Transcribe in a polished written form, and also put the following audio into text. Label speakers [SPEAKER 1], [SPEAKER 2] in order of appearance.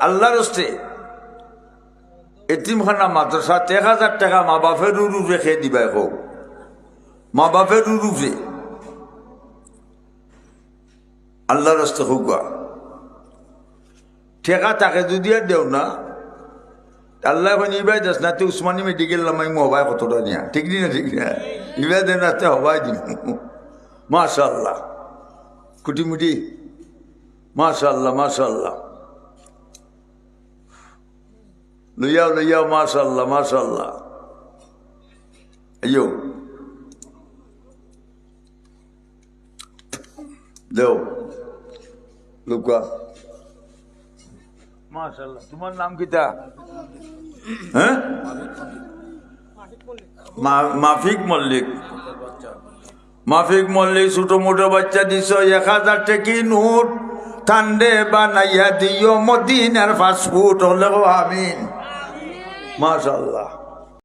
[SPEAKER 1] আল্লাহর হস্তে এতিমখানা মাদ্রাসা 1000 টাকা মা বাপের রুরুফে খেয়ে দিবা হোক, মা বাপের রুরুফে আল্লাহর হস্তে হোক। ঠেকা তাকে যদি আর দেও না, আল্লাহ এখন ইবাই দাস না তুই উসমানী মেডিকেল নামাই হবাই কতটা নিয়া, ঠিক না ঠিক না, ইবাই দেন রাতে হবাই দিব। মাশাআল্লাহ কুটিমুটি, মাশাআল্লাহ মাশাআল্লাহ, লইয়াও লইয়াও, মাশাআল্লাহ মাশাআল্লাহ। আইয়ো দেও লুকা, মাশাআল্লাহ। তোমার নাম কিতা? হ্যাঁ, মাফিক মল্লিক। মাফিক মল্লিক ছোট মোটো বাচ্চা দিছ 1000 টাকি নোট, ঠান্ডে বানাইয়া দিও মদিনার ফাস্টফুড হলে আমিন। মাশাআল্লাহ।